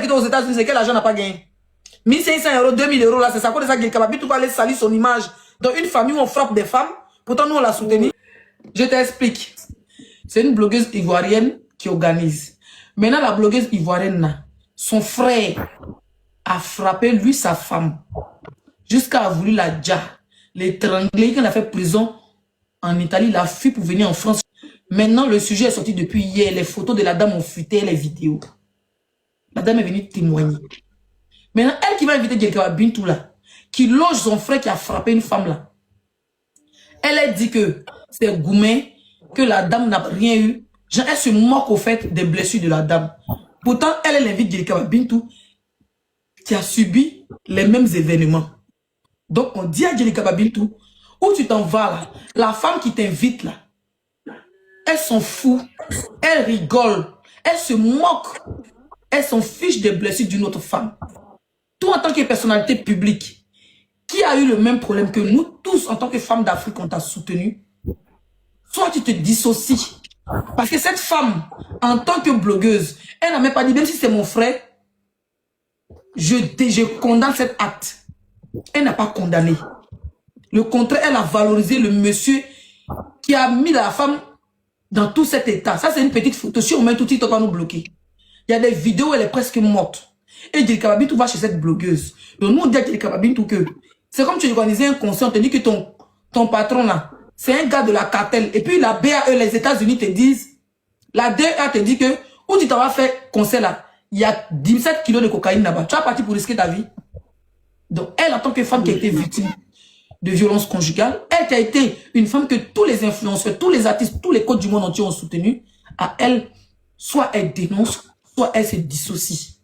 habite aux États-Unis, c'est que l'argent n'a pas gagné. 1500 euros, 2000 euros, là, c'est ça. Quand ça, Gelika Bintou va aller salir son image dans une famille où on frappe des femmes. Pourtant, nous, on l'a soutenue. Je t'explique. C'est une blogueuse ivoirienne qui organise. Maintenant, la blogueuse ivoirienne, là, son frère a frappé, lui, sa femme. Jusqu'à a voulu la déjà l'étrangler. Quand elle a fait prison en Italie, il a fui pour venir en France. Maintenant, le sujet est sorti depuis hier. Les photos de la dame ont fuité, les vidéos. La dame est venue témoigner. Maintenant, elle qui va inviter Gelika Bintou là, qui loge son frère qui a frappé une femme là. Elle a dit que c'est Goumé, que la dame n'a rien eu. Genre, elle se moque au fait des blessures de la dame. Pourtant, elle invite Gelika Bintou qui a subi les mêmes événements. Donc, on dit à Gelika Bintou, où tu t'en vas là, la femme qui t'invite là, elle s'en fout, elle rigole, elle se moque, elle s'en fiche des blessures d'une autre femme. Toi, en tant que personnalité publique, qui a eu le même problème que nous tous, en tant que femmes d'Afrique, on t'a soutenu, soit tu te dissocies. Parce que cette femme, en tant que blogueuse, elle n'a même pas dit, même si c'est mon frère, je condamne cet acte. Elle n'a pas condamné. Le contraire, elle a valorisé le monsieur qui a mis la femme dans tout cet état. Ça, c'est une petite photo. Si on met tout de suite, on va nous bloquer. Il y a des vidéos où elle est presque morte. Et Gelika Bintou va chez cette blogueuse. Donc nous, on dit à Gelika Bintou que c'est comme tu organisais un concert, on te dit que ton patron là, c'est un gars de la cartel. Et puis la BAE, les États-Unis te disent, la DEA te dit que, où tu t'en vas faire concert là, il y a 17 kilos de cocaïne là-bas. Tu vas partir pour risquer ta vie. Donc elle, en tant que femme qui a été victime de violence conjugale, elle qui a été une femme que tous les influenceurs, tous les artistes, tous les codes du monde entier ont soutenu, à elle, soit elle dénonce, soit elle se dissocie.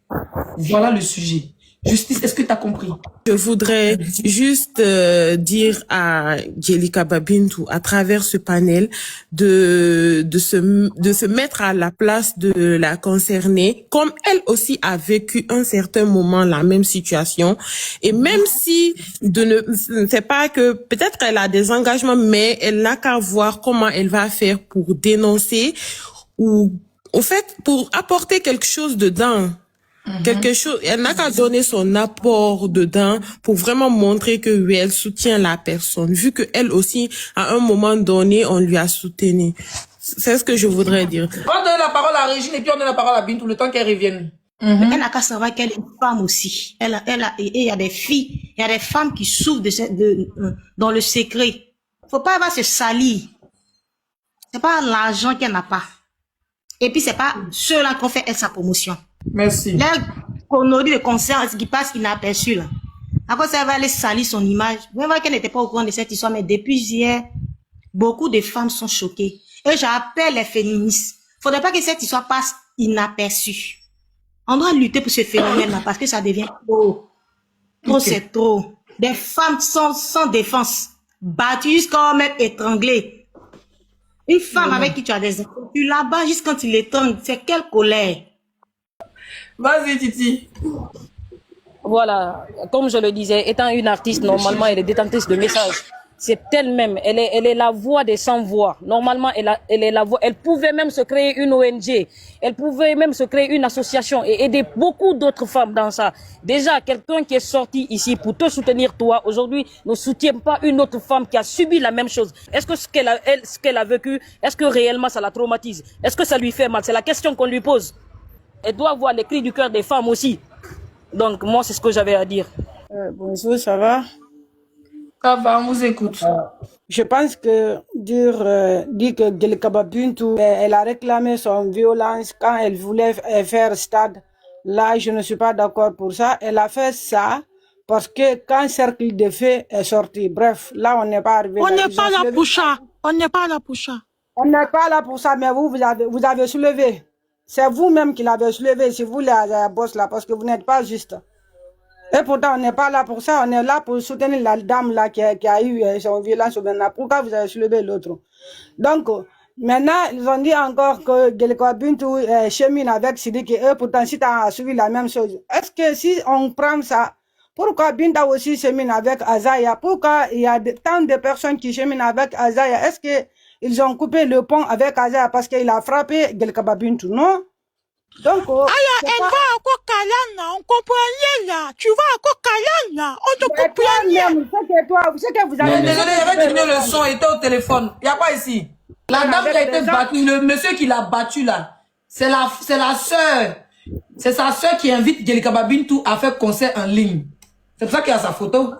Voilà le sujet. Justice, est-ce que tu as compris? Je voudrais juste dire à Gelika Bintou, à travers ce panel, de se mettre à la place de la concernée, comme elle aussi a vécu un certain moment la même situation. Et même si c'est pas que peut-être elle a des engagements, mais elle n'a qu'à voir comment elle va faire pour dénoncer ou, au fait, pour apporter quelque chose dedans. Quelque chose, elle n'a qu'à donner son apport dedans pour vraiment montrer que oui, elle soutient la personne, vu que elle aussi, à un moment donné, on lui a soutenu. C'est ce que je voudrais dire. On donne la parole à Régine et puis on donne la parole à Bintou le temps qu'elle revienne. Elle n'a qu'à savoir qu'elle est une femme aussi. Et il y a des filles, il y a des femmes qui souffrent dans le secret. Faut pas avoir se salir. C'est pas l'argent qu'elle n'a pas. Et puis c'est pas ceux-là qu'on fait sa promotion. Merci. Là, qu'on aurait le concert qui passe inaperçu là. Après ça, elle va aller salir son image. Vous voyez qu'elle n'était pas au courant de cette histoire, mais depuis hier, beaucoup de femmes sont choquées. Et j'appelle les féministes. Faudrait pas que cette histoire passe inaperçue. On doit lutter pour ce phénomène-là parce que ça devient trop. Trop, c'est trop. Des femmes sans défense, battues jusqu'à même étranglées. Une femme avec qui tu as des enfants, tu la bats juste quand tu l'étrangles. C'est quelle colère. Vas-y, Titi. Voilà, comme je le disais, étant une artiste, normalement, elle est détentrice de messages. C'est elle-même, elle est la voix des sans-voix. Normalement, elle est la voix. Elle pouvait même se créer une ONG. Elle pouvait même se créer une association et aider beaucoup d'autres femmes dans ça. Déjà, quelqu'un qui est sorti ici pour te soutenir toi, aujourd'hui, ne soutient pas une autre femme qui a subi la même chose. Est-ce que ce qu'elle a vécu, est-ce que réellement ça la traumatise? Est-ce que ça lui fait mal? C'est la question qu'on lui pose. Elle doit voir les cris du cœur des femmes aussi. Donc, moi, c'est ce que j'avais à dire. Bonjour, ça va? Ça va, on vous écoute. Je pense que dire que Gelika Bintou, elle a réclamé son violence quand elle voulait faire stade. Là, je ne suis pas d'accord pour ça. Elle a fait ça parce que quand Cercle de Feu est sorti, bref, là, on n'est pas arrivé. On n'est pas là pour ça. On n'est pas là pour ça. On n'est pas là pour ça, mais vous avez soulevé. C'est vous-même qui l'avez soulevé, si vous la bosse là, parce que vous n'êtes pas juste. Et pourtant, on n'est pas là pour ça, on est là pour soutenir la dame là qui a eu son violence maintenant. Pourquoi vous avez soulevé l'autre? Donc, maintenant, ils ont dit encore que Gelika Bintou chemine avec Sidiki, et pourtant, si tu as suivi la même chose. Est-ce que si on prend ça, pourquoi Binta aussi chemine avec Azaya? Pourquoi il y a tant de personnes qui cheminent avec Azaya? Est-ce que ils ont coupé le pont avec Azaya parce qu'il a frappé Gelika Bintou, non? Donc, elle va encore Kalana. comprends rien là. Tu vas encore caler là. On te Mais comprend rien. toi-même, c'est que vous avez... Désolé, il avait diminué le son, il était au téléphone. Il n'y a pas ici. La dame qui a été battue, le monsieur qui l'a battu là, c'est la sœur. C'est sa sœur qui invite Djelika Babintou à faire concert en ligne. C'est pour ça qu'il y a sa photo.